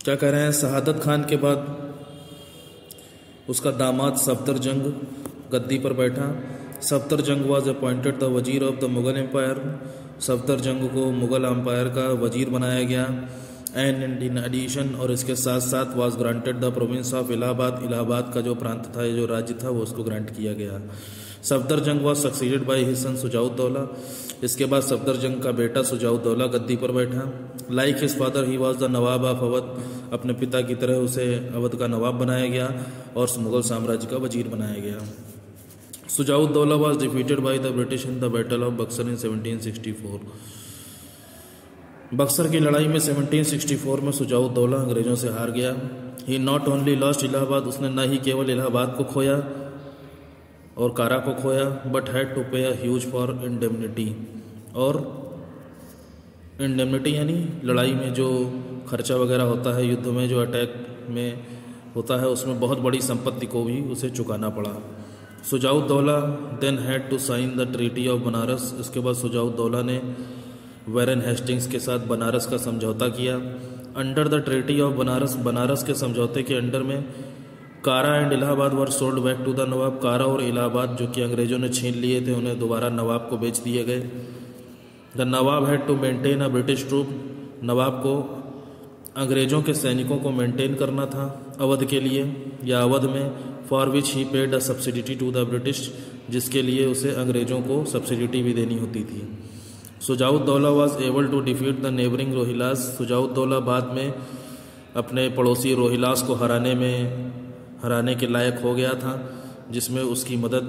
क्या कह रहे हैं, शहादत खान के बाद उसका दामाद सफदरजंग गद्दी पर बैठा। Safdarjung was appointed the wazir of the Mughal empire. Safdarjung को मुगल एम्पायर का वजीर बनाया गया। एंड इन एडिशन, और इसके साथ साथ was granted the province of Allahabad. Allahabad का जो प्रांत था, ये जो राज्य था, वो उसको ग्रांट किया गया। Safdarjung was succeeded by his सन सुजाउद्दौला। इसके बाद सफदरजंग का बेटा सुजाउद्दौला गद्दी पर बैठा। Like his father he was the Nawab of Awadh. अपने पिता की तरह उसे अवध का नवाब बनाया गया और मुगल साम्राज्य का वजीर बनाया गया। Shujauddaula was defeated by the British in the battle of Buxar इन 1764। बक्सर की लड़ाई में 1764 में सुजाउद्दौला अंग्रेजों से हार गया। ही नॉट ओनली लॉस्ट इलाहाबाद, उसने न ही केवल इलाहाबाद को खोया और कारा को खोया, बट हैड टू पे अ ह्यूज फॉर इंडेमनिटी। और इंडेमनिटी यानी लड़ाई में जो खर्चा वगैरह होता है, युद्ध में जो अटैक में होता है, उसमें बहुत बड़ी संपत्ति को भी उसे चुकाना पड़ा। Shuja-ud-Daula then had to sign the treaty of Banaras. इसके बाद सुजाउद्दौला ने वैरन हेस्टिंग्स के साथ बनारस का समझौता किया। Under the treaty of Banaras, Banaras के समझौते के अंडर में Kara and Allahabad were sold back to the nawab. Kara और इलाहाबाद जो कि अंग्रेजों ने छीन लिए थे, उन्हें दोबारा नवाब को बेच दिए गए। The nawab had to maintain a British troop. Nawab को अंग्रेजों के सैनिकों को मेंटेन करना था अवध के लिए या अवध में, for which he paid a subsidy to the British, जिसके लिए उसे अंग्रेजों को सब्सिडिटी भी देनी होती थी। Shujauddaula was able to defeat the neighbouring Rohillas. Shujauddaula बाद में अपने पड़ोसी रोहिलास को हराने के लायक हो गया था, जिसमें उसकी मदद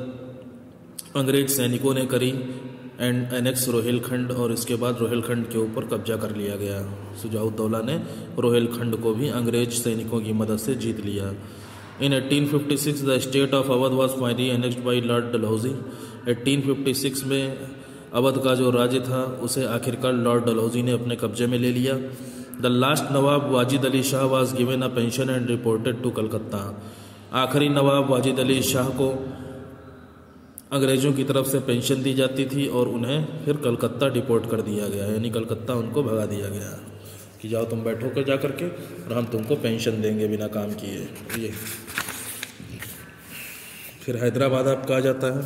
अंग्रेज सैनिकों ने करी। एंड एनेक्स रोहिलखंड, और इसके बाद रोहिलखंड के ऊपर कब्जा कर लिया गया। सुजाउद्दौला ने रोहिलखंड को भी अंग्रेज सैनिकों की मदद से जीत लिया। In 1856 the state of Awadh was finally annexed by Lord Dalhousie. 1856 में अवध का जो राज्य था, उसे आखिरकार लॉर्ड डलहौजी ने अपने कब्जे में ले लिया। The last nawab Wajid Ali Shah was given a pension and reported to Calcutta. आखिरी नवाब वाजिद अली शाह को अंग्रेजों की तरफ से पेंशन दी जाती थी और उन्हें फिर कलकत्ता डिपोर्ट कर दिया गया, यानी कलकत्ता उनको भगा दिया गया कि जाओ तुम बैठो कर जा करके और हम तुमको पेंशन देंगे बिना काम किए। ये फिर हैदराबाद अब कहा जाता है।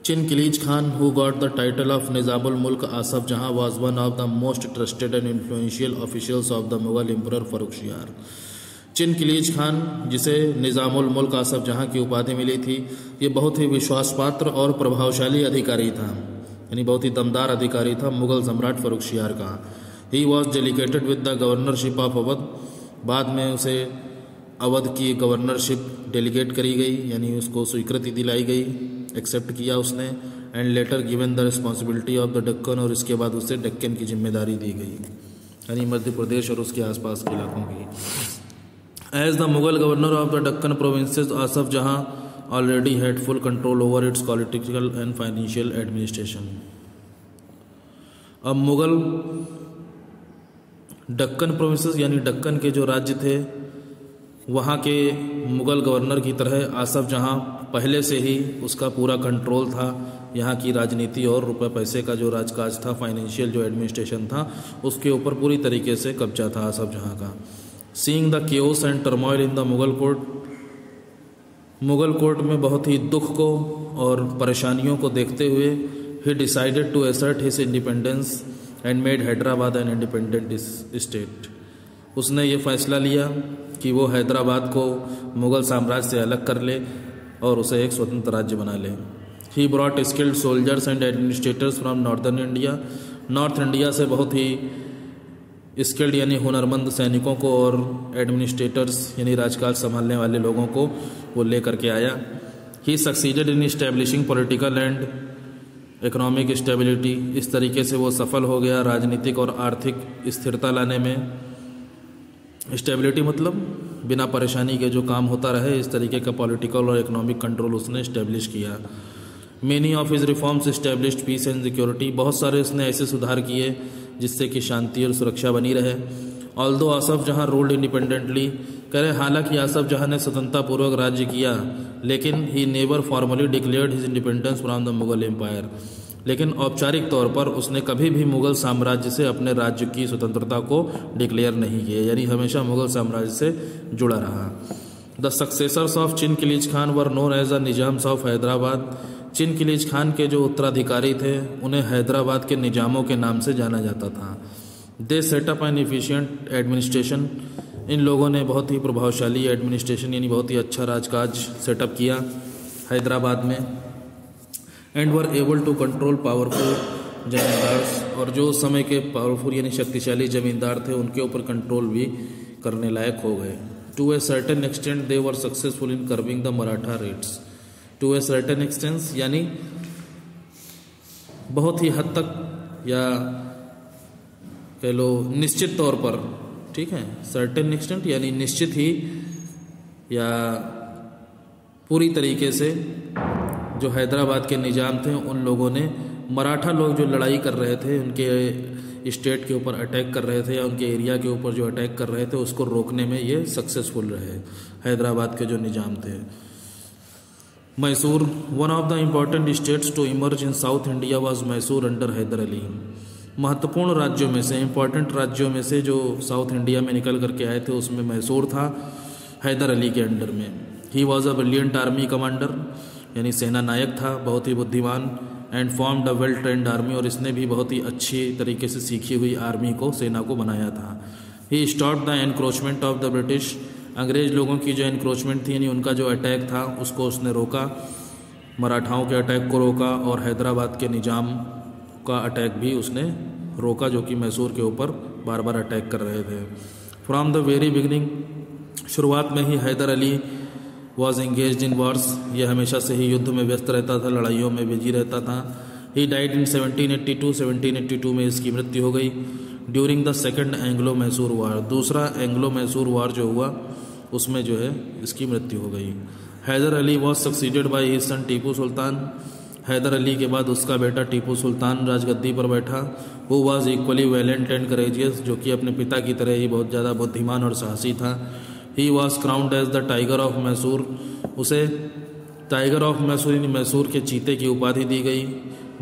Chin Qilich Khan who got the title of Nizamul Mulk Asaf Jah was one of the most trusted and influential officials of the Mughal emperor Farrukhsiyar. Chin Qilich Khan, जिसे निज़ामुल मुल्क आसफ जहां की उपाधि मिली थी, ये बहुत ही विश्वासपात्र और प्रभावशाली अधिकारी था, यानी बहुत ही दमदार अधिकारी था मुगल सम्राट फर्रुखशियार का। He was delegated with the governorship of Awadh. बाद में उसे अवध की गवर्नरशिप डेलीगेट करी गई, यानी उसको स्वीकृति दिलाई गई, एक्सेप्ट किया उसने। And later given the responsibility of the Deccan, और इसके बाद उसे डक्कन की जिम्मेदारी दी गई, यानी मध्य प्रदेश और उसके आसपास के इलाकों की। As the Mughal governor of the Deccan provinces, Asaf Jah already had full control over its political and financial administration. अब मुगल डक्कन प्रोविंसेस यानी डक्कन के जो राज्य थे, वहाँ के मुगल गवर्नर की तरह आसफ जहां पहले से ही उसका पूरा कंट्रोल था। यहाँ की राजनीति और रुपए पैसे का जो राजकाज था, फाइनेंशियल जो एडमिनिस्ट्रेशन था, उसके ऊपर पूरी तरीके से कब्जा था आसफ जहां का। Seeing the chaos and turmoil in the Mughal court, Mughal court में बहुत ही दुख को और परेशानियों को देखते हुए, he decided to assert his independence and made Hyderabad an independent state. उसने ये फैसला लिया कि वो हैदराबाद को मुगल साम्राज्य से अलग कर ले और उसे एक स्वतंत्र राज्य बना ले। He brought skilled soldiers and administrators from northern India. North India से बहुत ही स्किल्ड यानी हुनरमंद सैनिकों को और एडमिनिस्ट्रेटर्स यानी राजकाज संभालने वाले लोगों को वो लेकर के आया। He succeeded in establishing political and economic stability. इस तरीके से वो सफल हो गया राजनीतिक और आर्थिक स्थिरता लाने में। स्टेबिलिटी मतलब बिना परेशानी के जो काम होता रहे, इस तरीके का पॉलिटिकल और इकोनॉमिक कंट्रोल उसने इस्टेब्लिश किया। Many of his reforms established peace and security. बहुत सारे उसने ऐसे सुधार किए जिससे कि शांति और सुरक्षा बनी रहे। ऑल्दो आसफ जहां रूल्ड इंडिपेंडेंटली, कह रहे हालांकि आसफ जहां ने स्वतंत्रतापूर्वक राज्य किया, लेकिन he never formally declared his independence from the Mughal empire. लेकिन औपचारिक तौर पर उसने कभी भी मुग़ल साम्राज्य से अपने राज्य की स्वतंत्रता को डिक्लेयर नहीं किया, यानी हमेशा मुग़ल साम्राज्य से जुड़ा रहा। The successors of Chin Qilich Khan were known as the Nizams of Hyderabad. Chin Qilich Khan के जो उत्तराधिकारी थे उन्हें हैदराबाद के निजामों के नाम से जाना जाता था। They set up an efficient administration. इन लोगों ने बहुत ही प्रभावशाली एडमिनिस्ट्रेशन यानी बहुत ही अच्छा राजकाज सेटअप किया हैदराबाद में। And were able to control powerful zamindars, और जो उस समय के पावरफुल यानी शक्तिशाली जमींदार थे उनके ऊपर कंट्रोल भी करने लायक हो गए। To a certain extent they were successful in curbing the Maratha raids. To a certain extent यानी बहुत ही हद तक या कह लो निश्चित तौर पर, ठीक है, सर्टेन एक्सटेंट यानी निश्चित ही या पूरी तरीके से जो हैदराबाद के निजाम थे उन लोगों ने मराठा लोग जो लड़ाई कर रहे थे उनके स्टेट के ऊपर अटैक कर रहे थे या उनके एरिया के ऊपर जो अटैक कर रहे थे उसको रोकने में ये सक्सेसफुल रहे हैदराबाद के जो निजाम थे। Mysore, one of the important states to emerge in South India was Mysore under Hyder Ali. महत्वपूर्ण राज्यों में से, इंपॉर्टेंट राज्यों में से जो साउथ इंडिया में निकल करके आए थे उसमें मैसूर था हैदर अली के अंडर में। He was a brilliant army commander, यानी सेना नायक था, बहुत ही बुद्धिमान। And formed a well trained army, और इसने भी बहुत ही अच्छी तरीके से सीखी हुई आर्मी को, सेना को बनाया था। He stopped the encroachment of the British. अंग्रेज लोगों की जो एनक्रोचमेंट थी यानी उनका जो अटैक था उसको उसने रोका, मराठाओं के अटैक को रोका, और हैदराबाद के निजाम का अटैक भी उसने रोका जो कि मैसूर के ऊपर बार बार अटैक कर रहे थे। फ्रॉम द वेरी बिगनिंग, शुरुआत में ही Hyder Ali was engaged in wars, ये हमेशा से ही युद्ध में व्यस्त रहता था, लड़ाइयों में बिजी रहता था। ही डाइड इन 1782 में इसकी मृत्यु हो गई। During the second Anglo Mysore war, दूसरा एंग्लो मैसूर वार जो हुआ उसमें जो है इसकी मृत्यु हो गई। Hyder Ali was succeeded by his son Tipu Sultan. Hyder Ali के बाद उसका बेटा टीपू सुल्तान राजगद्दी पर बैठा। Who was equally valiant and courageous, जो कि अपने पिता की तरह ही बहुत ज़्यादा बुद्धिमान और साहसी था। He was crowned as the tiger of Mysore, उसे टाइगर ऑफ मैसूर यानी मैसूर के चीते की उपाधि दी गई।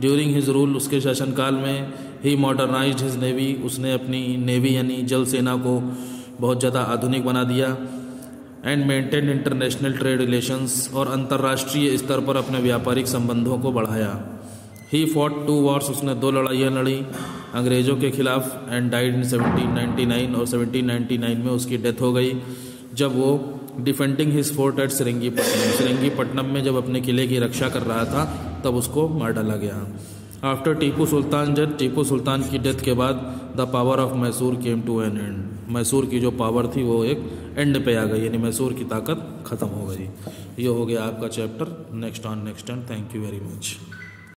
ड्यूरिंग हिज रूल, उसके शासनकाल में ही मॉडर्नाइज्ड हिज नेवी, उसने अपनी नेवी यानी जल सेना को बहुत ज़्यादा आधुनिक बना दिया। And maintain international trade relations, और अंतर्राष्ट्रीय स्तर पर अपने व्यापारिक संबंधों को बढ़ाया। ही फॉट 2 वॉर्स, उसने 2 लड़ाइयाँ लड़ी अंग्रेज़ों के खिलाफ। एंड डाइड इन 1799, और 1799 में उसकी डेथ हो गई जब वो डिफेंडिंग हिज फोर्ट एट सिरंगीपट्टनम में जब अपने किले की रक्षा कर रहा था तब उसको मार डाला गया। आफ्टर टीपू सुल्तान, जब टीपू सुल्तान की डेथ के बाद the power of Mysore came to an end, Mysore की जो पावर थी वो एक एंड पे आ गई, यानी मैसूर की ताकत ख़त्म हो गई। ये हो गया आपका chapter. Next on next and thank you very much.